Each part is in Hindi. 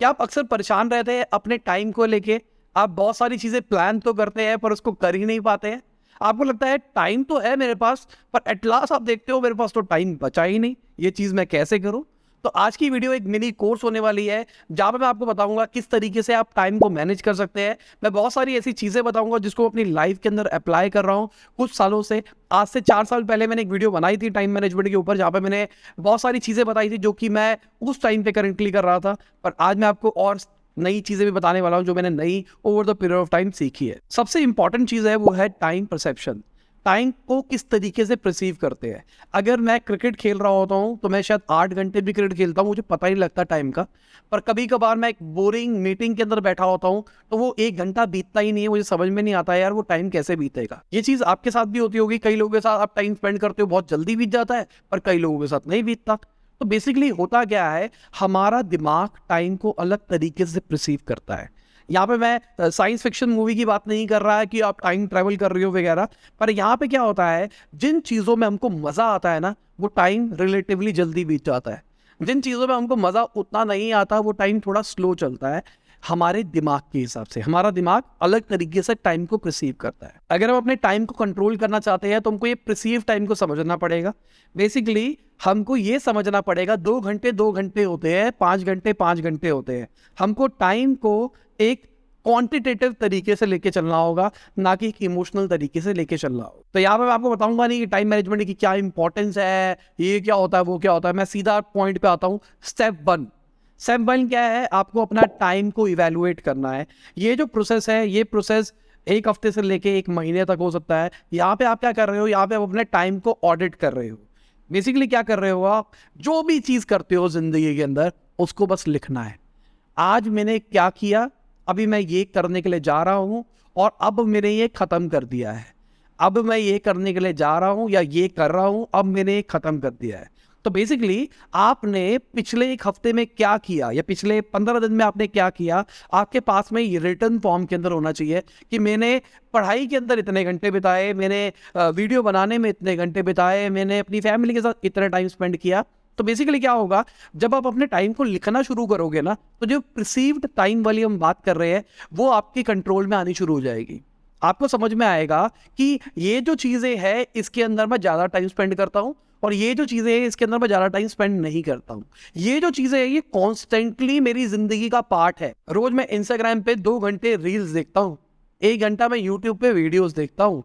क्या आप अक्सर परेशान रहते हैं अपने टाइम को लेके? आप बहुत सारी चीज़ें प्लान तो करते हैं पर उसको कर ही नहीं पाते हैं। आपको लगता है टाइम तो है मेरे पास, पर एट लास्ट आप देखते हो मेरे पास तो टाइम बचा ही नहीं, ये चीज़ मैं कैसे करूँ? तो आज की वीडियो एक मिनी कोर्स होने वाली है, जहाँ पे मैं आपको बताऊँगा किस तरीके से आप टाइम को मैनेज कर सकते हैं। मैं बहुत सारी ऐसी चीज़ें बताऊँगा जिसको अपनी लाइफ के अंदर अप्लाई कर रहा हूँ कुछ सालों से। आज से 4 साल पहले मैंने एक वीडियो बनाई थी टाइम मैनेजमेंट के ऊपर, जहाँ पे मैंने बहुत सारी चीज़ें बताई थी जो कि मैं उस टाइम पे करंटली कर रहा था। पर आज मैं आपको और नई चीज़ें भी बताने वाला हूँ जो मैंने नई over the period of time सीखी है। सबसे इंपॉर्टेंट चीज़ है वो है टाइम परसेप्शन। टाइम को किस तरीके से परसीव करते हैं। अगर मैं क्रिकेट खेल रहा होता हूँ तो मैं शायद 8 घंटे भी क्रिकेट खेलता हूँ, मुझे पता ही नहीं लगता टाइम का। पर कभी कभार मैं एक बोरिंग मीटिंग के अंदर बैठा होता हूँ तो वो 1 घंटा बीतता ही नहीं है, मुझे समझ में नहीं आता यार वो टाइम कैसे बीतेगा। ये चीज़ आपके साथ भी होती होगी, कई लोगों के साथ आप टाइम स्पेंड करते हो बहुत जल्दी बीत जाता है, पर कई लोगों के साथ नहीं बीतता। तो बेसिकली होता क्या है, हमारा दिमाग टाइम को अलग तरीके से परसीव करता है। यहाँ पे मैं साइंस फिक्शन मूवी की बात नहीं कर रहा है कि आप टाइम ट्रैवल कर रही हो वगैरह, पर यहाँ पे क्या होता है, जिन चीज़ों में हमको मज़ा आता है ना, वो टाइम रिलेटिवली जल्दी बीत जाता है। जिन चीज़ों में हमको मज़ा उतना नहीं आता, वो टाइम थोड़ा स्लो चलता है। हमारे दिमाग के हिसाब से हमारा दिमाग अलग तरीके से टाइम को परसीव करता है। अगर हम अपने टाइम को कंट्रोल करना चाहते हैं तो हमको ये परसीव टाइम को समझना पड़ेगा। बेसिकली हमको ये समझना पड़ेगा 2 घंटे 2 घंटे होते हैं, 5 घंटे 5 घंटे होते हैं। हमको टाइम को एक क्वांटिटेटिव तरीके से लेके चलना होगा, ना कि एक इमोशनल तरीके से लेके चलना होगा। तो यहाँ पे मैं आपको बताऊंगा नहीं कि टाइम मैनेजमेंट की क्या इंपॉर्टेंस है, ये क्या होता है वो क्या होता है। मैं सीधा पॉइंट पे आता हूँ। स्टेप 1 क्या है, आपको अपना टाइम को इवेलुएट करना है। ये जो प्रोसेस है, ये प्रोसेस 1 हफ्ते से लेके 1 महीने तक हो सकता है। यहाँ पे आप क्या कर रहे हो, यहाँ पे आप अपने टाइम को ऑडिट कर रहे हो। बेसिकली क्या कर रहे हो, आप जो भी चीज़ करते हो जिंदगी के अंदर उसको बस लिखना है। आज मैंने क्या किया, अभी मैं ये करने के लिए जा रहा हूँ, और अब मैंने ये खत्म कर दिया है। अब मैं ये करने के लिए जा रहा हूँ या ये कर रहा हूँ, अब मैंने ये खत्म कर दिया है। तो बेसिकली आपने पिछले 1 हफ्ते में क्या किया या पिछले 15 दिन में आपने क्या किया, आपके पास में ये रिटर्न फॉर्म के अंदर होना चाहिए कि मैंने पढ़ाई के अंदर इतने घंटे बिताए, मैंने वीडियो बनाने में इतने घंटे बिताए, मैंने अपनी फैमिली के साथ इतना टाइम स्पेंड किया। तो बेसिकली क्या होगा, जब आप अपने टाइम को लिखना शुरू करोगे ना, तो जो परसीव्ड टाइम वाली हम बात कर रहे हैं वो आपके कंट्रोल में आनी शुरू हो जाएगी। आपको समझ में आएगा कि ये जो चीज़ें हैं इसके अंदर मैं ज़्यादा टाइम स्पेंड करता हूँ, और ये जो चीज़ें हैं इसके अंदर मैं ज़्यादा टाइम स्पेंड नहीं करता हूँ। ये जो चीज़ें हैं ये कॉन्स्टेंटली मेरी ज़िंदगी का पार्ट है। रोज़ मैं इंस्टाग्राम पे 2 घंटे रील्स देखता हूँ, 1 घंटा मैं यूट्यूब पे वीडियोज़ देखता हूँ,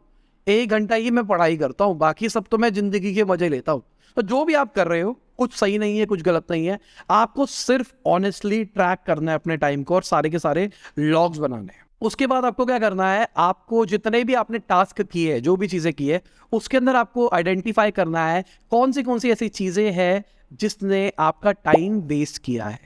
1 घंटा ही मैं पढ़ाई करता हूँ, बाकी सब तो मैं ज़िंदगी के मज़े लेता हूँ। तो जो भी आप कर रहे हो कुछ सही नहीं है, कुछ गलत नहीं है। आपको सिर्फ ऑनेस्टली ट्रैक करना है अपने टाइम को, और सारे के सारे लॉग्स बनाने हैं। उसके बाद आपको क्या करना है, आपको जितने भी आपने टास्क किए, जो भी चीज़ें की है, उसके अंदर आपको आइडेंटिफाई करना है कौन सी ऐसी चीज़ें हैं जिसने आपका टाइम वेस्ट किया है।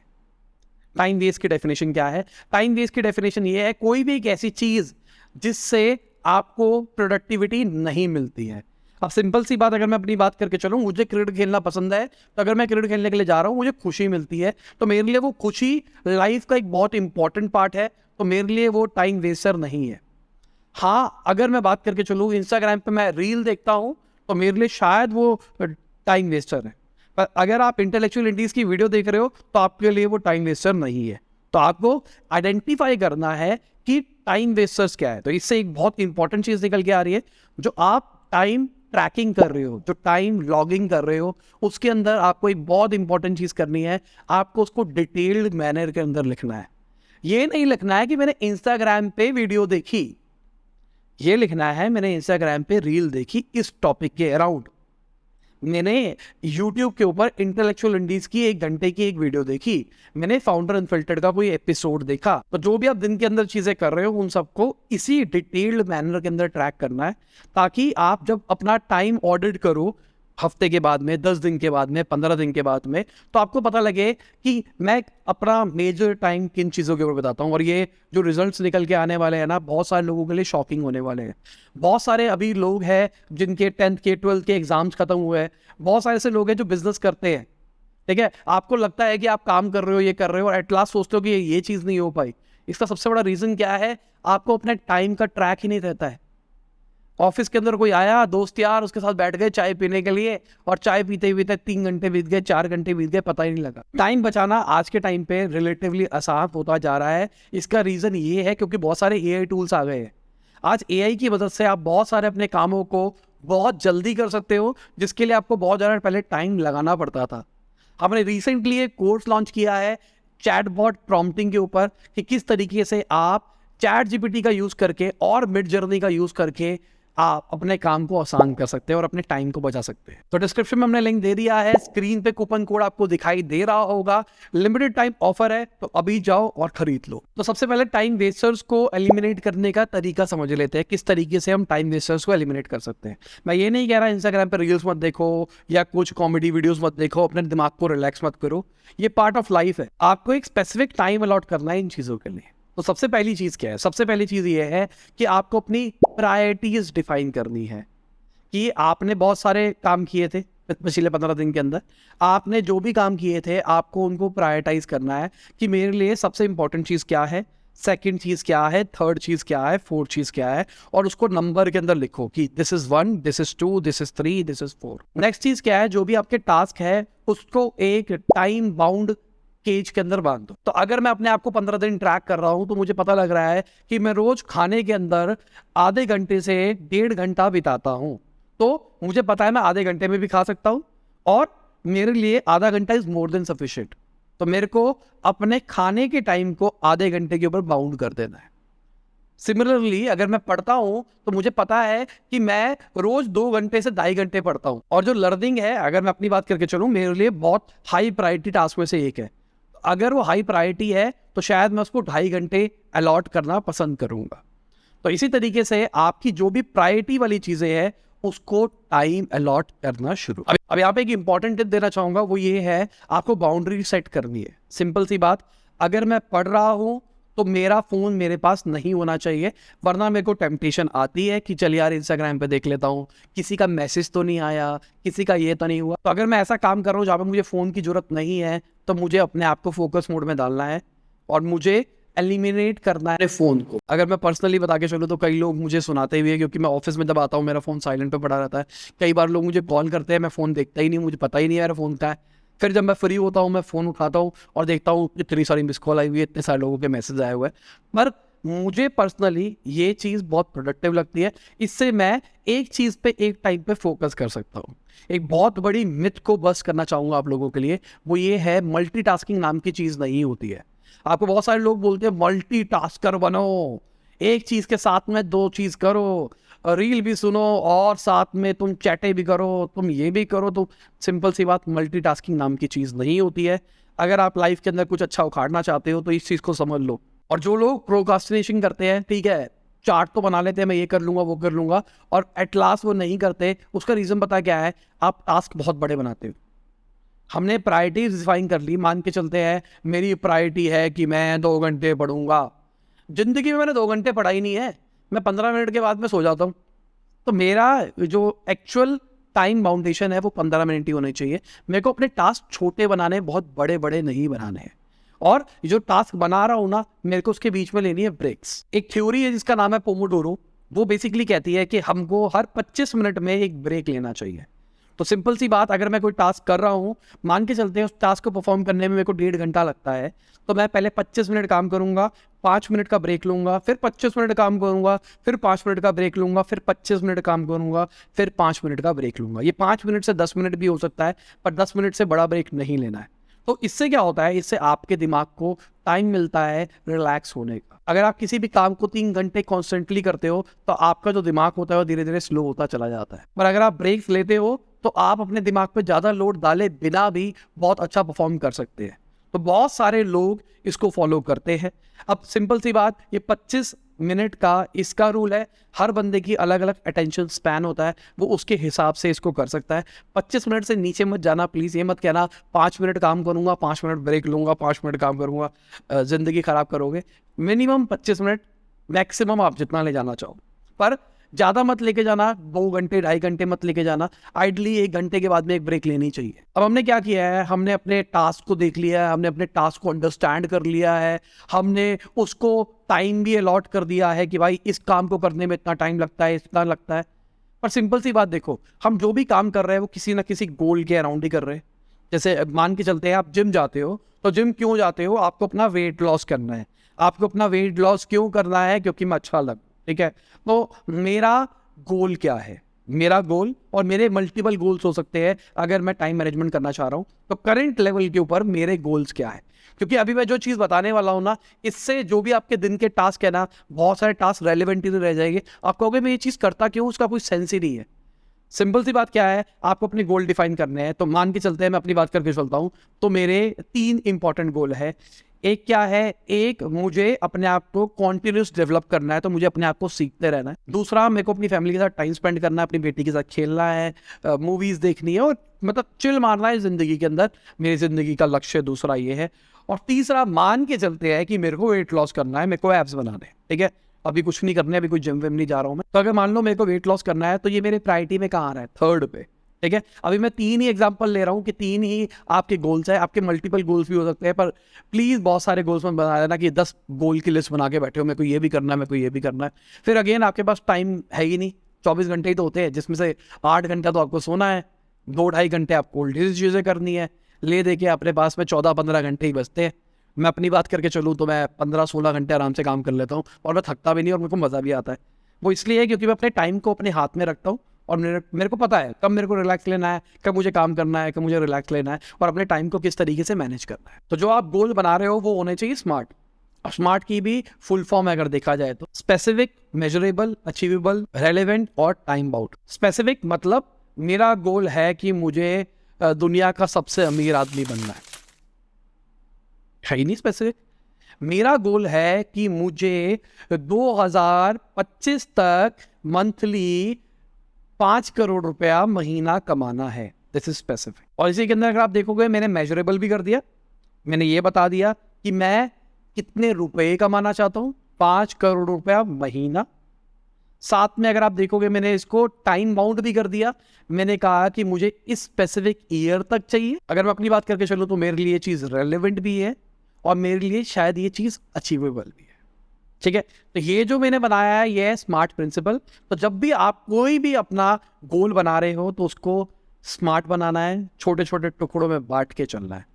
टाइम वेस्ट की डेफिनेशन क्या है? टाइम वेस्ट की डेफिनेशन ये है, कोई भी एक ऐसी चीज़ जिससे आपको प्रोडक्टिविटी नहीं मिलती है। अब सिंपल सी बात, अगर मैं अपनी बात करके चलूँ, मुझे क्रिकेट खेलना पसंद है, तो अगर मैं क्रिकेट खेलने के लिए जा रहा हूँ मुझे खुशी मिलती है, तो मेरे लिए वो खुशी लाइफ का एक बहुत इंपॉर्टेंट पार्ट है, तो मेरे लिए वो टाइम वेस्टर नहीं है। हाँ, अगर मैं बात करके चलूँ, इंस्टाग्राम पे मैं रील देखता हूँ तो मेरे लिए शायद वो टाइम वेस्टर है। पर अगर आप इंटेलेक्चुअल इंडीज की वीडियो देख रहे हो तो आपके लिए वो टाइम वेस्टर नहीं है। तो आपको आइडेंटिफाई करना है कि टाइम वेस्टर्स क्या है। तो इससे एक बहुत इंपॉर्टेंट चीज़ निकल के आ रही है, जो आप टाइम ट्रैकिंग कर रहे हो, जो टाइम लॉगिंग कर रहे हो, उसके अंदर आपको एक बहुत इंपॉर्टेंट चीज़ करनी है, आपको उसको डिटेल्ड मैनर के अंदर लिखना है। ये नहीं लिखना है कि मैंने इंस्टाग्राम पे वीडियो देखी, ये लिखना है मैंने इंस्टाग्राम पे रील देखी इस टॉपिक के अराउंड, मैंने यूट्यूब के ऊपर इंटेलेक्चुअल इंडीज की 1 घंटे की एक वीडियो देखी, मैंने फाउंडर अनफिल्टर्ड का कोई एपिसोड देखा। तो जो भी आप दिन के अंदर चीजें कर रहे हो उन सबको इसी डिटेल्ड मैनर के अंदर ट्रैक करना है, ताकि आप जब अपना टाइम ऑडिट करो हफ्ते के बाद में, 10 दिन के बाद में, 15 दिन के बाद में, तो आपको पता लगे कि मैं अपना मेजर टाइम किन चीज़ों के ऊपर बताता हूँ। और ये जो रिजल्ट्स निकल के आने वाले हैं ना, बहुत सारे लोगों के लिए शॉकिंग होने वाले हैं। बहुत सारे अभी लोग हैं जिनके 10th के 12th के एग्जाम्स खत्म हुए हैं, बहुत सारे ऐसे लोग हैं जो बिजनेस करते हैं, ठीक है। आपको लगता है कि आप काम कर रहे हो, ये कर रहे हो, और एट लास्ट सोचते हो कि ये चीज़ नहीं हो पाई। इसका सबसे बड़ा रीज़न क्या है, आपको अपने टाइम का ट्रैक ही नहीं रहता है। ऑफिस के अंदर कोई आया दोस्त यार, उसके साथ बैठ गए चाय पीने के लिए, और चाय पीते पीते 3 घंटे बीत गए, 4 घंटे बीत गए, पता ही नहीं लगा। टाइम बचाना आज के टाइम पे रिलेटिवली आसान होता जा रहा है। इसका रीजन ये है क्योंकि बहुत सारे एआई टूल्स आ गए हैं। आज एआई की मदद से आप बहुत सारे अपने कामों को बहुत जल्दी कर सकते हो, जिसके लिए आपको बहुत ज़्यादा पहले टाइम लगाना पड़ता था। हमने रिसेंटली एक कोर्स लॉन्च किया है चैटबॉट प्रॉम्प्टिंग के ऊपर, कि किस तरीके से आप चैट जीपीटी का यूज़ करके और मिड जर्नी का यूज़ करके आप अपने काम को आसान कर सकते हैं और अपने टाइम को बचा सकते हैं। तो डिस्क्रिप्शन में हमने लिंक दे दिया है, स्क्रीन पे कूपन कोड आपको दिखाई दे रहा होगा। लिमिटेड टाइम ऑफर है, तो अभी जाओ और खरीद लो। तो सबसे पहले टाइम वेस्टर्स को एलिमिनेट करने का तरीका समझ लेते हैं, किस तरीके से हम टाइम वेस्टर्स को एलिमिनेट कर सकते हैं। मैं ये नहीं कह रहा इंस्टाग्राम पर रील्स मत देखो या कुछ कॉमेडी वीडियोस मत देखो, अपने दिमाग को रिलैक्स मत करो। ये पार्ट ऑफ लाइफ है, आपको एक स्पेसिफिक टाइम अलॉट करना है इन चीज़ों के लिए। तो सबसे पहली चीज़ क्या है? सबसे पहली चीज़ ये है कि आपको अपनी प्रायोरिटीज डिफाइन करनी है कि आपने बहुत सारे काम किए थे पिछले 15 दिन के अंदर। आपने जो भी काम किए थे आपको उनको प्रायोरिटाइज करना है कि मेरे लिए सबसे इंपॉर्टेंट चीज़ क्या है, सेकंड चीज़ क्या है, थर्ड चीज़ क्या है, फोर्थ चीज़ क्या है, और उसको नंबर के अंदर लिखो कि this is 1, this is 2, this is 3, this is 4। Next चीज़ क्या है? जो भी आपके टास्क है उसको एक टाइम बाउंड केज के अंदर बांध दो। तो अगर मैं अपने आप को 15 दिन ट्रैक कर रहा हूं तो मुझे पता लग रहा है कि मैं रोज खाने के अंदर आधे घंटे से 1.5 घंटा बिताता हूं, तो मुझे पता है मैं आधे घंटे में भी खा सकता हूं और मेरे लिए आधा घंटा इज मोर देन सफिशिएंट। तो मेरे को अपने खाने के टाइम को आधे घंटे के ऊपर बाउंड कर देना है। सिमिलरली अगर मैं पढ़ता हूं तो मुझे पता है कि मैं रोज 2 घंटे से 2.5 घंटे पढ़ता हूं, और जो लर्निंग है, अगर मैं अपनी बात करके चलूं, मेरे लिए बहुत हाई प्रायोरिटी टास्क में से एक है। अगर वो हाई प्रायोरिटी है तो शायद मैं उसको 2.5 घंटे अलॉट करना पसंद करूंगा। तो इसी तरीके से आपकी जो भी प्रायोरिटी वाली चीजें हैं उसको टाइम अलॉट करना शुरू। अब यहाँ पे एक इंपॉर्टेंट टिप देना चाहूंगा, वो ये है आपको बाउंड्री सेट करनी है। सिंपल सी बात, अगर मैं पढ़ रहा हूं तो मेरा फोन मेरे पास नहीं होना चाहिए, वरना मेरे को टेम्पटेशन आती है कि चल यार इंस्टाग्राम पे देख लेता हूँ, किसी का मैसेज तो नहीं आया, किसी का ये तो नहीं हुआ। तो अगर मैं ऐसा काम कर रहा हूँ जहाँ पे मुझे फ़ोन की जरूरत नहीं है, तो मुझे अपने आप को फोकस मोड में डालना है और मुझे एलिमिनेट करना है फ़ोन को। अगर मैं पर्सनली बता के चलूँ तो कई लोग मुझे सुनाते हुए, क्योंकि मैं ऑफिस में जब आता हूँ मेरा फ़ोन साइलेंट पे पड़ा रहता है, कई बार लोग मुझे कॉल करते हैं, मैं फ़ोन देखता ही नहीं, मुझे पता ही नहीं है मेरा फ़ोन क्या है। फिर जब मैं फ्री होता हूँ मैं फ़ोन उठाता हूँ और देखता हूँ इतनी सारी मिस कॉल आई हुई है, इतने सारे लोगों के मैसेज आए हुए हैं। पर मुझे पर्सनली ये चीज़ बहुत प्रोडक्टिव लगती है, इससे मैं एक चीज़ पे एक टाइम पे फोकस कर सकता हूँ। एक बहुत बड़ी मिथ को बस्ट करना चाहूँगा आप लोगों के लिए, वो ये है मल्टीटास्किंग नाम की चीज़ नहीं होती है। आपको बहुत सारे लोग बोलते हैं मल्टीटास्कर बनो, एक चीज़ के साथ में 2 चीज़ करो, रील भी सुनो और साथ में तुम चैटे भी करो, तुम ये भी करो। तो सिंपल सी बात, मल्टीटास्किंग नाम की चीज़ नहीं होती है। अगर आप लाइफ के अंदर कुछ अच्छा उखाड़ना चाहते हो तो इस चीज़ को समझ लो। और जो लोग प्रोक्रास्टिनेशन करते हैं, ठीक है, चार्ट तो बना लेते हैं, मैं ये कर लूँगा वो कर लूँगा, और एट लास्ट वो नहीं करते, उसका रीज़न पता क्या है? आप टास्क बहुत बड़े बनाते हो। हमने प्रायोरिटीज डिफाइन कर ली, मान के चलते हैं मेरी प्रायोरिटी है कि मैं 2 घंटे पढ़ूंगा। जिंदगी में मैंने 2 घंटे पढ़ा ही नहीं है, मैं 15 मिनट के बाद में सो जाता हूँ। तो मेरा जो एक्चुअल टाइम बाउंडेशन है वो 15 मिनट ही होनी चाहिए। मेरे को अपने टास्क छोटे बनाने, बहुत बड़े बड़े नहीं बनाने हैं। और जो टास्क बना रहा हूँ ना, मेरे को उसके बीच में लेनी है ब्रेक्स। एक थ्योरी है जिसका नाम है पोमोडोरो, वो बेसिकली कहती है कि हमको हर 25 मिनट में एक ब्रेक लेना चाहिए। तो सिंपल सी बात, अगर मैं कोई टास्क कर रहा हूँ, मान के चलते हैं उस टास्क को परफॉर्म करने में मेरे को 1.5 घंटा लगता है, तो मैं पहले 25 मिनट काम करूंगा, 5 मिनट का ब्रेक लूंगा, फिर 25 मिनट काम करूंगा, फिर 5 मिनट का ब्रेक लूंगा, फिर 25 मिनट काम करूंगा, फिर 5 मिनट का ब्रेक लूंगा। ये 5 मिनट से 10 मिनट भी हो सकता है, पर 10 मिनट से बड़ा ब्रेक नहीं लेना है। तो इससे क्या होता है? इससे आपके दिमाग को टाइम मिलता है रिलैक्स होने का। अगर आप किसी भी काम को 3 घंटे कॉन्स्टेंटली करते हो तो आपका जो दिमाग होता है वो धीरे धीरे स्लो होता चला जाता है। पर अगर आप ब्रेक्स लेते हो तो आप अपने दिमाग पे ज़्यादा लोड डाले बिना भी बहुत अच्छा परफॉर्म कर सकते हैं। तो बहुत सारे लोग इसको फॉलो करते हैं। अब सिंपल सी बात, ये 25 मिनट का इसका रूल है। हर बंदे की अलग अलग अटेंशन स्पैन होता है, वो उसके हिसाब से इसको कर सकता है। 25 मिनट से नीचे मत जाना प्लीज़। ये मत कहना 5 मिनट काम करूंगा, 5 मिनट ब्रेक लूंगा, 5 मिनट काम करूंगा। ज़िंदगी ख़राब करोगे। मिनिमम 25 मिनट, मैक्सिमम आप जितना ले जाना चाहो, पर ज़्यादा मत लेके जाना। 2 घंटे 2.5 घंटे मत लेके जाना। आइडली 1 घंटे के बाद में एक ब्रेक लेनी चाहिए। अब हमने क्या किया है? हमने अपने टास्क को देख लिया है, हमने अपने टास्क को अंडरस्टैंड कर लिया है, हमने उसको टाइम भी अलॉट कर दिया है कि भाई इस काम को करने में इतना टाइम लगता है, इतना लगता है। पर सिंपल सी बात देखो, हम जो भी काम कर रहे हैं वो किसी ना किसी गोल के अराउंड ही कर रहे हैं। जैसे मान के चलते हैं आप जिम जाते हो, तो जिम क्यों जाते हो? आपको अपना वेट लॉस करना है। आपको अपना वेट लॉस क्यों करना है? क्योंकि मैं अच्छा लगूं, ठीक है। तो मेरा गोल क्या है? मेरा गोल, और मेरे मल्टीपल गोल्स हो सकते हैं अगर मैं टाइम मैनेजमेंट करना चाह रहा हूं, तो करंट लेवल के ऊपर मेरे गोल्स क्या है। क्योंकि अभी मैं जो चीज बताने वाला हूं ना, इससे जो भी आपके दिन के टास्क है ना, बहुत सारे टास्क रेलिवेंट ही रह जाएंगे। आप कहोगे मैं ये चीज करता क्यों, उसका कोई सेंस ही नहीं है। सिंपल सी बात क्या है, आपको अपने गोल डिफाइन करने हैं। तो मान के चलते हैं, मैं अपनी बात करके चलता हूं, तो मेरे 3 इंपॉर्टेंट गोल है। एक क्या है? एक, मुझे अपने आप को कॉन्टिन्यूस डेवलप करना है, तो मुझे अपने आप को सीखते रहना है। दूसरा, मेरे को अपनी फैमिली के साथ टाइम स्पेंड करना है, अपनी बेटी के साथ खेलना है, मूवीज देखनी है, और मतलब चिल मारना है जिंदगी के अंदर। मेरी जिंदगी का लक्ष्य दूसरा ये है। और तीसरा, मान के चलते हैं कि मेरे को वेट लॉस करना है, मेरे को एब्स बनाने हैं, ठीक है। अभी कुछ नहीं करने, अभी कोई जिम विम नहीं जा रहा हूं मैं। तो अगर मान लो मेरे को वेट लॉस करना है, तो ये मेरे प्रायोरिटी में कहाँ आ रहा है? 3rd पे, ठीक है। अभी मैं 3 ही एग्जांपल ले रहा हूँ कि 3 ही आपके गोल्स है। आपके मल्टीपल गोल्स भी हो सकते हैं, पर प्लीज बहुत सारे गोल्स में बना देना कि 10 गोल की लिस्ट बना के बैठे हो, मेरे को ये भी करना है, मेरे को ये भी करना है। फिर अगेन आपके पास टाइम है ही नहीं। 24 घंटे ही तो होते हैं, जिसमें से 8 घंटा तो आपको सोना है, 2-2.5 घंटे आपको उल्टी चीजें करनी है। ले दे के अपने पास में 14-15 घंटे ही बचते हैं। मैं अपनी बात करके चलूँ तो मैं 15-16 घंटे आराम से काम कर लेता हूँ, और मैं थकता भी नहीं, और मेरे को मज़ा भी आता है। वो इसलिए है क्योंकि मैं अपने टाइम को अपने हाथ में रखता हूँ, और मेरे को पता है कब मेरे को रिलैक्स लेना है, कब मुझे काम करना है, कब मुझे रिलैक्स लेना है, और अपने टाइम को किस तरीके से मैनेज करना है। तो जो आप गोल बना रहे हो वो होने चाहिए स्मार्ट। और स्मार्ट की भी फुल फॉर्म अगर देखा जाए तो स्पेसिफिक, मेजरेबल, अचीवेबल, रेलेवेंट और टाइम बाउंड। स्पेसिफिक मतलब मेरा गोल है कि मुझे दुनिया का सबसे अमीर आदमी बनना है ही नहीं स्पेसिफिक। मेरा गोल है कि मुझे 2025 तक मंथली 5 करोड़ रुपया महीना कमाना है। This is specific. और इसी के अंदर अगर आप देखोगे, मैंने मेजरेबल भी कर दिया। मैंने ये बता दिया कि मैं कितने रुपए कमाना चाहता हूं, 5 करोड़ रुपया महीना। साथ में अगर आप देखोगे, मैंने इसको टाइम बाउंड भी कर दिया। मैंने कहा कि मुझे इस स्पेसिफिक ईयर तक चाहिए। अगर मैं अपनी बात करके चलूं तो मेरे लिए चीज रेलेवेंट भी है, और मेरे लिए शायद ये चीज अचीवेबल भी है, ठीक है। तो ये जो मैंने बनाया है, ये है स्मार्ट प्रिंसिपल। तो जब भी आप कोई भी अपना गोल बना रहे हो, तो उसको स्मार्ट बनाना है, छोटे छोटे टुकड़ों में बांट के चलना है।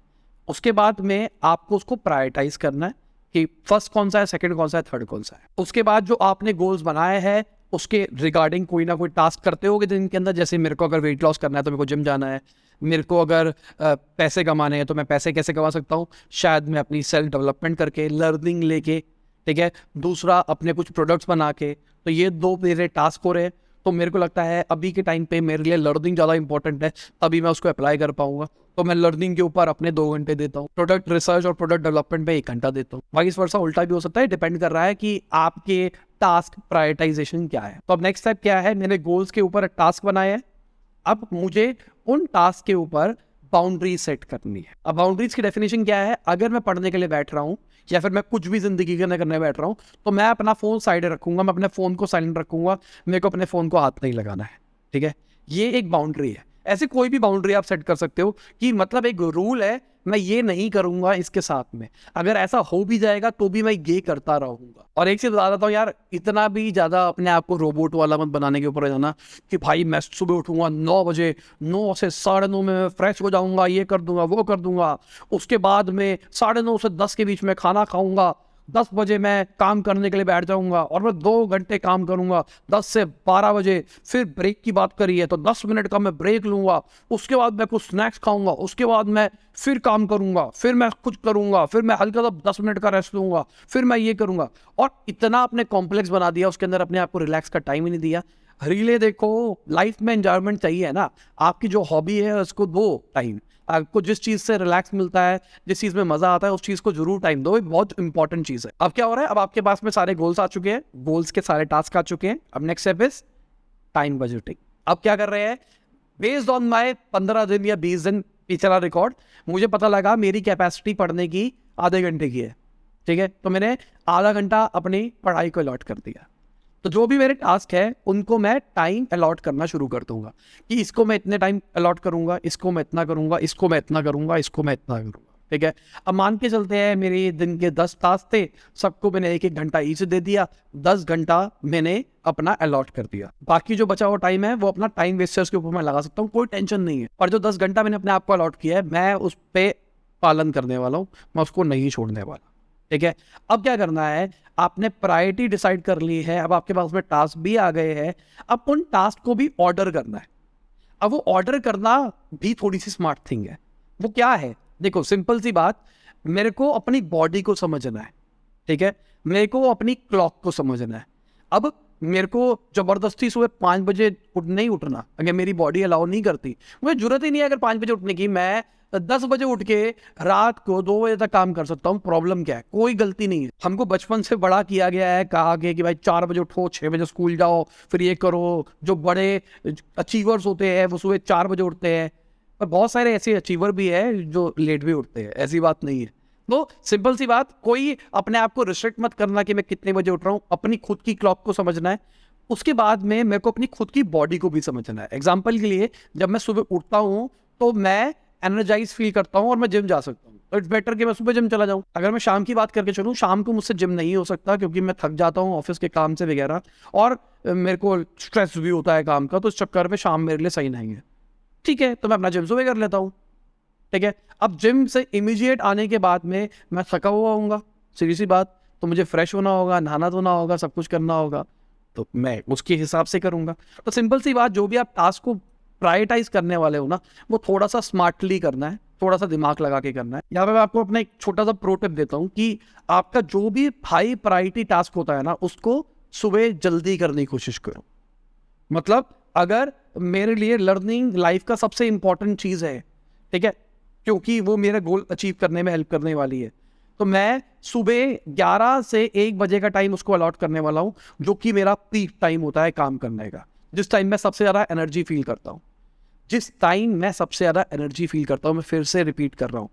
उसके बाद में आपको उसको प्रायोरिटाइज करना है कि फर्स्ट कौन सा है, सेकंड कौन सा है, थर्ड कौन सा है। उसके बाद जो आपने गोल्स बनाए हैं, उसके रिगार्डिंग कोई ना कोई टास्क करते होगे जिनके अंदर, जैसे मेरे को अगर वेट लॉस करना है तो मेरे को जिम जाना है। मेरे को अगर पैसे कमाने हैं तो मैं पैसे कैसे कमा सकता हूँ? शायद मैं अपनी सेल्फ डेवलपमेंट करके, लर्निंग लेके, ठीक है। दूसरा, अपने कुछ प्रोडक्ट्स बना के। तो ये 2 मेरे टास्क हो रहे हैं। तो मेरे को लगता है अभी के टाइम पे मेरे लिए लर्निंग ज़्यादा इंपॉर्टेंट है, तभी मैं उसको अप्लाई कर पाऊंगा। तो मैं लर्निंग के ऊपर अपने 2 घंटे देता हूँ, प्रोडक्ट रिसर्च और प्रोडक्ट डेवलपमेंट पे 1 घंटा देता हूँ। वाइस वर्सा उल्टा भी हो सकता है, डिपेंड कर रहा है कि आपके टास्क प्रायोरिटाइजेशन क्या है। तो अब नेक्स्ट स्टेप क्या है? मैंने गोल्स के ऊपर टास्क बनाए हैं। अब मुझे उन टास्क के ऊपर बाउंड्री सेट करनी है। अब बाउंड्रीज की डेफिनेशन क्या है? अगर मैं पढ़ने के लिए बैठ रहा हूँ, या फिर मैं कुछ भी जिंदगी के अंदर करने बैठ रहा हूँ, तो मैं अपना फोन साइड रखूंगा, मैं अपने फोन को साइलेंट रखूंगा, मेरे को अपने फोन को हाथ नहीं लगाना है, ठीक है। ये एक बाउंड्री है। ऐसे कोई भी बाउंड्री आप सेट कर सकते हो कि मतलब एक रूल है, मैं ये नहीं करूंगा इसके साथ में। अगर ऐसा हो भी जाएगा तो भी मैं ये करता रहूंगा। और एक चीज बता देता हूँ यार, इतना भी ज्यादा अपने आप को रोबोट वाला मत बनाने के ऊपर जाना कि भाई मैं सुबह उठूंगा 9 बजे, 9 से 9:30 में मैं फ्रेश हो जाऊंगा, ये कर दूंगा, वो कर दूंगा। उसके बाद में 9:30 से 10 के बीच में खाना खाऊंगा, 10 बजे मैं काम करने के लिए बैठ जाऊंगा, और मैं 2 घंटे काम करूंगा, 10 से 12 बजे। फिर ब्रेक की बात करी है तो 10 मिनट का मैं ब्रेक लूंगा, उसके बाद मैं कुछ स्नैक्स खाऊंगा, उसके बाद मैं फिर काम करूंगा, फिर मैं कुछ करूंगा, फिर मैं हल्का सा 10 मिनट का रेस्ट लूंगा, फिर मैं ये करूंगा। और इतना आपने कॉम्प्लेक्स बना दिया, उसके अंदर अपने आप को रिलैक्स का टाइम ही नहीं दिया। रीले देखो, लाइफ में एंजॉयमेंट चाहिए ना, आपकी जो हॉबी है उसको दो टाइम। आपको जिस चीज से रिलैक्स मिलता है, जिस चीज में मजा आता है, उस चीज को जरूर टाइम दो। बहुत इंपॉर्टेंट चीज है। अब क्या हो रहा है? अब आपके पास में सारे गोल्स आ चुके हैं, गोल्स के सारे टास्क आ चुके हैं। अब next step is time budgeting. अब क्या कर रहे हैं? बेस्ड ऑन माय 15 दिन या 20 दिन पिछला रिकॉर्ड, मुझे पता लगा मेरी कैपेसिटी पढ़ने की आधे घंटे की है, ठीक है। तो मैंने आधा घंटा अपनी पढ़ाई को अलॉट कर दिया। तो जो भी मेरे टास्क है उनको मैं टाइम अलॉट करना शुरू कर दूंगा कि इसको मैं इतने टाइम अलॉट करूंगा, इसको मैं इतना करूंगा, इसको मैं इतना करूंगा, इसको मैं इतना करूंगा। ठीक है। अब मान के चलते हैं मेरे दिन के 10 टास्क थे, सबको मैंने 1-1 घंटा ईच दे दिया, 10 घंटा मैंने अपना अलॉट कर दिया। बाकी जो बचा हुआ टाइम है वो अपना टाइम वेस्टर्स के ऊपर मैं लगा सकता हूँ, कोई टेंशन नहीं है। और जो 10 घंटा मैंने अपने आप को अलॉट किया है, मैं उस पर पालन करने वाला हूँ, मैं उसको नहीं छोड़ने वाला। ठीक है। अब क्या करना है, आपने प्रायोरिटी डिसाइड कर ली है, अब आपके पास में टास्क भी आ गए हैं, अब उन टास्क को भी ऑर्डर करना है। अब वो ऑर्डर करना भी थोड़ी सी स्मार्ट थिंग है। वो क्या है, देखो सिंपल सी बात, मेरे को अपनी बॉडी को समझना है। ठीक है। मेरे को अपनी क्लॉक को समझना है। अब मेरे को जबरदस्ती सुबह 5 बजे नहीं उठना, अगर मेरी बॉडी अलाउ नहीं करती, मुझे जरूरत ही नहीं है अगर 5 बजे उठने की, मैं 10 बजे उठ के रात को 2 बजे तक काम कर सकता हूँ। प्रॉब्लम क्या है, कोई गलती नहीं है। हमको बचपन से बड़ा किया गया है, कहा गया कि भाई 4 बजे उठो, 6 बजे स्कूल जाओ, फिर ये करो। जो बड़े अचीवर्स होते हैं वो सुबह 4 बजे उठते हैं, पर बहुत सारे ऐसे अचीवर भी है जो लेट भी उठते हैं, ऐसी बात नहीं है। तो सिंपल सी बात, कोई अपने आप को रिस्ट्रिक्ट मत करना कि मैं कितने बजे उठ रहा हूँ, अपनी खुद की क्लॉक को समझना है। उसके बाद में मेरे को अपनी खुद की बॉडी को भी समझना है। एग्जाम्पल के लिए, जब मैं सुबह उठता हूँ तो मैं एनर्जाइज फील करता हूँ और मैं जिम जा सकता हूँ, तो इट्स बेटर कि मैं सुबह जिम चला जाऊँ। अगर मैं शाम की बात करके चलूँ, शाम को मुझसे जिम नहीं हो सकता क्योंकि मैं थक जाता हूँ ऑफिस के काम से वगैरह, और मेरे को स्ट्रेस भी होता है काम का, तो इस चक्कर में शाम मेरे लिए सही नहीं है। ठीक है, तो मैं अपना जिम सुबह कर लेता हूँ। ठीक है। अब जिम से इमीडिएट आने के बाद में मैं थका हुआ होऊंगा, सीधी सी बात, तो मुझे फ्रेश होना होगा, नहाना धोना होगा, सब कुछ करना होगा, तो मैं उसके हिसाब से करूंगा। तो सिंपल सी बात, जो भी आप टास्क को प्रायोरिटाइज करने वाले हो ना, वो थोड़ा सा स्मार्टली करना है, थोड़ा सा दिमाग लगा के करना है। यहाँ पे मैं आपको अपना एक छोटा सा प्रो टिप देता हूँ कि आपका जो भी हाई प्रायोरिटी टास्क होता है ना, उसको सुबह जल्दी करने की कोशिश करो। मतलब अगर मेरे लिए लर्निंग लाइफ का सबसे इंपॉर्टेंट चीज है, ठीक है, क्योंकि वो मेरा गोल अचीव करने में हेल्प करने वाली है, तो मैं सुबह 11 से 1 बजे का टाइम उसको अलॉट करने वाला हूं, जो कि मेरा पीक टाइम होता है काम करने का, जिस टाइम मैं सबसे ज्यादा एनर्जी फील करता हूं। जिस टाइम मैं सबसे ज्यादा एनर्जी फील करता हूं, मैं फिर से रिपीट कर रहा हूं,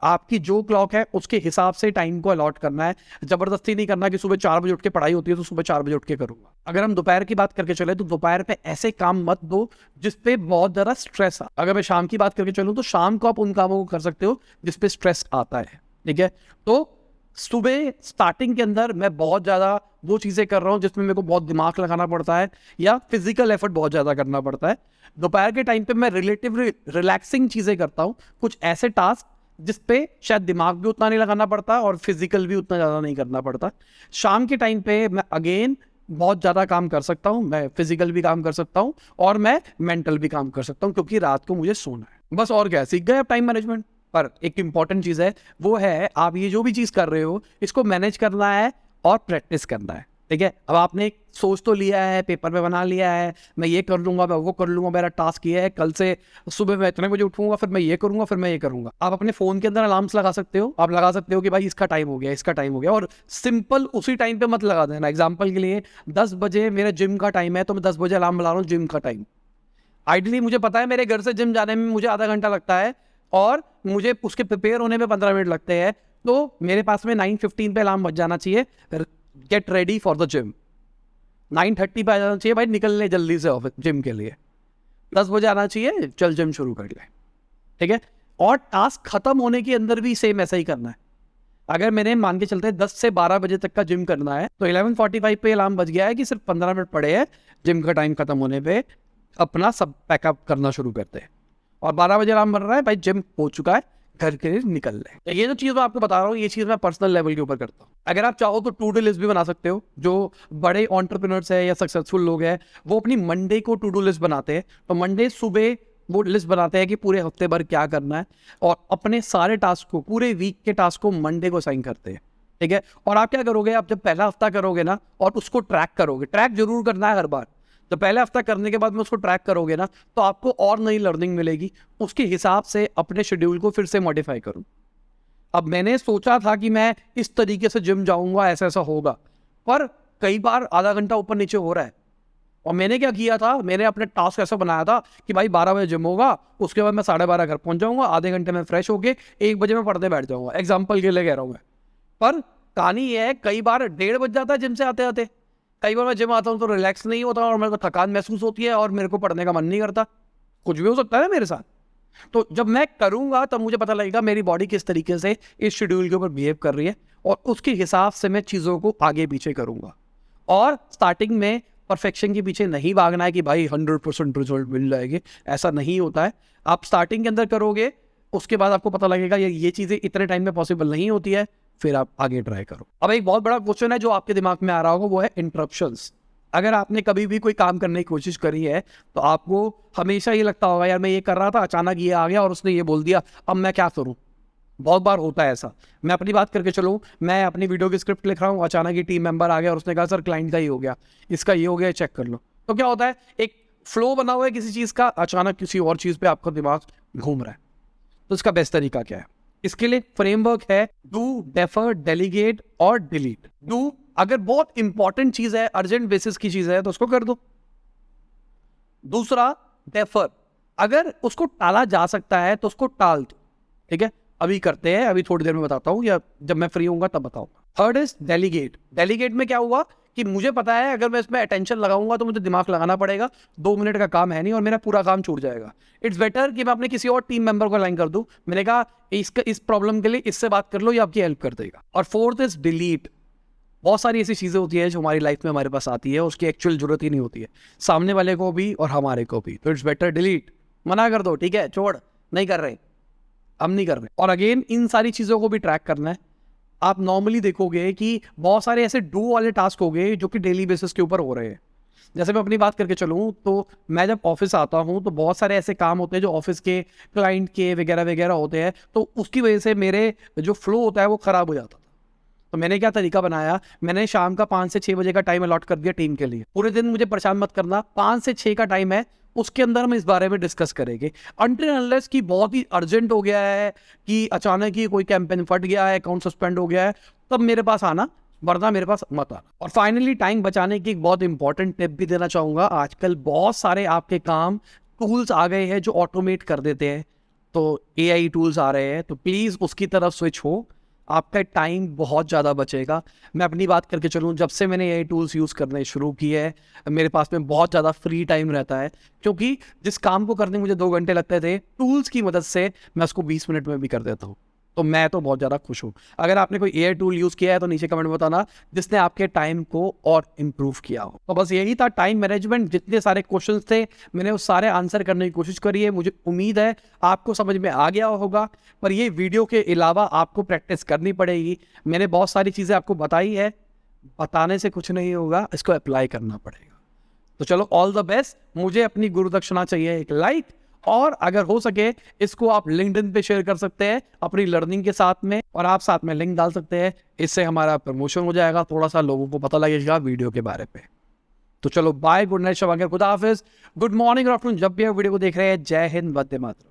आपकी जो क्लॉक है उसके हिसाब से टाइम को अलॉट करना है। जबरदस्ती नहीं करना कि सुबह 4 बजे उठ के पढ़ाई होती है तो सुबह 4 बजे उठ के करूंगा। अगर हम दोपहर की बात करके चले, तो दोपहर पे ऐसे काम मत दो जिसपे बहुत ज्यादा स्ट्रेस आ। अगर मैं शाम की बात करके चलूं, तो शाम को आप उन कामों को कर सकते हो जिसपे स्ट्रेस आता है। ठीक है। तो सुबह स्टार्टिंग के अंदर मैं बहुत ज्यादा वो चीजें कर रहा हूं जिसमें मेरे को बहुत दिमाग लगाना पड़ता है या फिजिकल एफर्ट बहुत ज्यादा करना पड़ता है। दोपहर के टाइम पे मैं रिलेटिवली रिलैक्सिंग चीजें करता हूं, कुछ ऐसे टास्क जिसपे शायद दिमाग भी उतना नहीं लगाना पड़ता और फिजिकल भी उतना ज़्यादा नहीं करना पड़ता। शाम के टाइम पे मैं अगेन बहुत ज़्यादा काम कर सकता हूँ, मैं फिजिकल भी काम कर सकता हूँ और मैं मेंटल भी काम कर सकता हूँ, क्योंकि रात को मुझे सोना है। बस और क्या, सीख गए आप टाइम मैनेजमेंट। पर एक इंपॉर्टेंट चीज़ है, वो है आप ये जो भी चीज़ कर रहे हो, इसको मैनेज करना है और प्रैक्टिस करना है। ठीक है। अब आपने एक सोच तो लिया है, पेपर पे बना लिया है, मैं ये कर लूंगा, मैं वो कर लूंगा, मेरा टास्क ये है, कल से सुबह मैं इतने बजे उठूंगा, फिर मैं ये करूंगा, फिर मैं ये करूंगा। आप अपने फोन के अंदर अलार्म्स लगा सकते हो, आप लगा सकते हो कि भाई इसका टाइम हो गया, इसका टाइम हो गया, और सिंपल उसी टाइम पे मत लगा देना। एग्जाम्पल के लिए 10 बजे मेरे जिम का टाइम है, तो मैं 10 बजे अलार्म लगा रहा हूँ जिम का टाइम। आइडियली मुझे पता है मेरे घर से जिम जाने में मुझे आधा घंटा लगता है और मुझे उसके प्रिपेयर होने में 15 मिनट लगते हैं, तो मेरे पास में 9:15 पे अलार्म बज जाना चाहिए, फिर get ready for the gym. 9:30 पे आ जाना चाहिए भाई, निकलने जल्दी से ऑफिस जिम के लिए। 10 बजे आना चाहिए, चल जिम शुरू कर ले। ठीक है। और टास्क खत्म होने के अंदर भी सेम ऐसा ही करना है। अगर मैंने मान के चलते 10 से 12 बजे तक का जिम करना है, तो 11:45 पे अलार्म बज गया है कि सिर्फ 15 मिनट पड़े हैं, जिम का टाइम खत्म होने पे अपना सब पैकअप करना शुरू करते हैं। और 12 बजे अलार्म बन रहा है, भाई जिम हो चुका है, घर के लिए निकल रहे। ये जो चीज़ मैं आपको बता रहा हूँ, ये चीज़ मैं पर्सनल लेवल के ऊपर करता हूँ। अगर आप चाहो तो टू डू लिस्ट भी बना सकते हो। जो बड़े एंटरप्रेन्योर्स है या सक्सेसफुल लोग हैं, वो अपनी मंडे को टू डू लिस्ट बनाते हैं। तो मंडे सुबह वो लिस्ट बनाते हैं कि पूरे हफ्ते भर क्या करना है, और अपने सारे टास्क को, पूरे वीक के टास्क को मंडे को साइन करते हैं। ठीक है। और आप क्या करोगे, आप जब पहला हफ्ता करोगे ना और उसको ट्रैक करोगे, ट्रैक जरूर करना है हर बार। तो पहले हफ्ता करने के बाद में उसको ट्रैक करोगे ना, तो आपको और नई लर्निंग मिलेगी। उसके हिसाब से अपने शेड्यूल को फिर से मॉडिफाई करूं। अब मैंने सोचा था कि मैं इस तरीके से जिम जाऊंगा, ऐसा ऐसा होगा, पर कई बार आधा घंटा ऊपर नीचे हो रहा है। और मैंने क्या किया था, मैंने अपने टास्क ऐसा बनाया था कि भाई 12 बजे जिम होगा, उसके बाद मैं 12:30 घर पहुंच जाऊंगा, आधे घंटे में फ्रेश होके 1 बजे में पढ़ने बैठ जाऊंगा। एग्जाम्पल के लिए कह रहा हूं मैं। पर कहानी ये है, कई बार 1:30 बज जाता है जिम से आते आते। कई बार मैं जिम आता हूँ तो रिलैक्स नहीं होता और मेरे को थकान महसूस होती है और मेरे को पढ़ने का मन नहीं करता। कुछ भी हो सकता है ना मेरे साथ। तो जब मैं करूंगा तब मुझे पता लगेगा मेरी बॉडी किस तरीके से इस शेड्यूल के ऊपर बिहेव कर रही है, और उसके हिसाब से मैं चीज़ों को आगे पीछे करूंगा। और स्टार्टिंग में परफेक्शन के पीछे नहीं भागना है कि भाई 100% रिजल्ट मिल जाएंगे, ऐसा नहीं होता है। आप स्टार्टिंग के अंदर करोगे, उसके बाद आपको पता लगेगा ये चीज़ें इतने टाइम में पॉसिबल नहीं होती है, फिर आप आगे ट्राई करो। अब एक बहुत बड़ा क्वेश्चन है जो आपके दिमाग में आ रहा होगा, वो है इंटरप्शंस। अगर आपने कभी भी कोई काम करने की कोशिश करी है तो आपको हमेशा ये लगता होगा यार मैं ये कर रहा था, अचानक ये आ गया और उसने ये बोल दिया, अब मैं क्या करूं। बहुत बार होता है ऐसा। मैं अपनी बात करके चलूं, मैं अपनी वीडियो की स्क्रिप्ट लिख रहा हूं, अचानक ही टीम मेंबर आ गया और उसने कहा सर क्लाइंट का ही हो गया, इसका ये हो गया, चेक कर लो। तो क्या होता है, एक फ्लो बना हुआ है किसी चीज़ का, अचानक किसी और चीज़ पे आपका दिमाग घूम रहा है। तो इसका बेस्ट तरीका क्या है? इसके लिए फ्रेमवर्क है डू, डेफर, डेलीगेट और डिलीट। डू, अगर बहुत इंपॉर्टेंट चीज है, अर्जेंट बेसिस की चीज है तो उसको कर दो। दूसरा डेफर, अगर उसको टाला जा सकता है तो उसको टाल दो। ठीक है, अभी करते हैं, अभी थोड़ी देर में बताता हूं, या जब मैं फ्री होऊंगा तब बताऊंगा। Third is delegate. डेलीगेट में क्या हुआ कि मुझे पता है अगर मैं इसमें अटेंशन लगाऊंगा तो मुझे दिमाग लगाना पड़ेगा, 2 मिनट का काम है नहीं और मेरा पूरा काम छूट जाएगा। इट्स बेटर कि मैं अपने किसी और टीम मेंबर को अलाइन कर दूं, मैंने कहा इस प्रॉब्लम के लिए इससे बात कर लो, ये आपकी हेल्प कर देगा। और फोर्थ इज डिलीट। बहुत सारी ऐसी चीज़ें होती है जो हमारी लाइफ में हमारे पास आती है, उसकी एक्चुअल जरूरत ही नहीं होती है, सामने वाले को भी और हमारे को भी। तो इट्स बेटर डिलीट, मना कर दो, ठीक है छोड़, नहीं कर रहे, हम नहीं कर रहे। और अगेन इन सारी चीज़ों को भी ट्रैक करना है। आप नॉर्मली देखोगे कि बहुत सारे ऐसे डू वाले टास्क हो गए जो कि डेली बेसिस के ऊपर हो रहे हैं। जैसे मैं अपनी बात करके चलूँ तो मैं जब ऑफिस आता हूँ तो बहुत सारे ऐसे काम होते हैं जो ऑफिस के क्लाइंट के वगैरह वगैरह होते हैं, तो उसकी वजह से मेरे जो फ्लो होता है वो ख़राब हो जाता था। तो मैंने क्या तरीका बनाया, मैंने शाम का 5 से 6 बजे का टाइम अलॉट कर दिया टीम के लिए। पूरे दिन मुझे परेशान मत करना, 5 से 6 का टाइम है, उसके अंदर हम इस बारे में डिस्कस करेंगे। अनटिल अनलेस कि बहुत ही अर्जेंट हो गया है, कि अचानक ही कोई कैंपेन फट गया है, अकाउंट सस्पेंड हो गया है, तब मेरे पास आना, वरना मेरे पास मत आना। और फाइनली टाइम बचाने की एक बहुत इंपॉर्टेंट टिप भी देना चाहूँगा। आजकल बहुत सारे आपके काम टूल्स आ गए हैं जो ऑटोमेट कर देते हैं, तो AI टूल्स आ रहे हैं, तो प्लीज़ उसकी तरफ स्विच हो, आपका टाइम बहुत ज़्यादा बचेगा। मैं अपनी बात करके चलूँ, जब से मैंने AI टूल्स यूज़ करने शुरू किए हैं, मेरे पास में बहुत ज़्यादा फ्री टाइम रहता है, क्योंकि जिस काम को करने में मुझे 2 घंटे लगते थे, टूल्स की मदद से मैं उसको 20 मिनट में भी कर देता हूँ। तो मैं तो बहुत ज़्यादा खुश हूँ। अगर आपने कोई AI टूल यूज़ किया है तो नीचे कमेंट में बताना जिसने आपके टाइम को और इम्प्रूव किया हो। तो बस यही था टाइम मैनेजमेंट। जितने सारे क्वेश्चंस थे मैंने उस सारे आंसर करने की कोशिश करी है। मुझे उम्मीद है आपको समझ में आ गया होगा, पर ये वीडियो के अलावा आपको प्रैक्टिस करनी पड़ेगी। मैंने बहुत सारी चीज़ें आपको बताई है, बताने से कुछ नहीं होगा, इसको अप्लाई करना पड़ेगा। तो चलो, ऑल द बेस्ट। मुझे अपनी गुरु दक्षिणा चाहिए एक लाइक, और अगर हो सके इसको आप लिंक्डइन पे शेयर कर सकते हैं अपनी लर्निंग के साथ में, और आप साथ में लिंक डाल सकते हैं। इससे हमारा प्रमोशन हो जाएगा, थोड़ा सा लोगों को पता लगेगा वीडियो के बारे में। तो चलो, बाय, गुड नाइट, शब, खुदा हाफिज, गुड मॉर्निंग और आफ्टरनून, जब भी आप वीडियो को देख रहे हैं। जय हिंद, वंदे मातरम।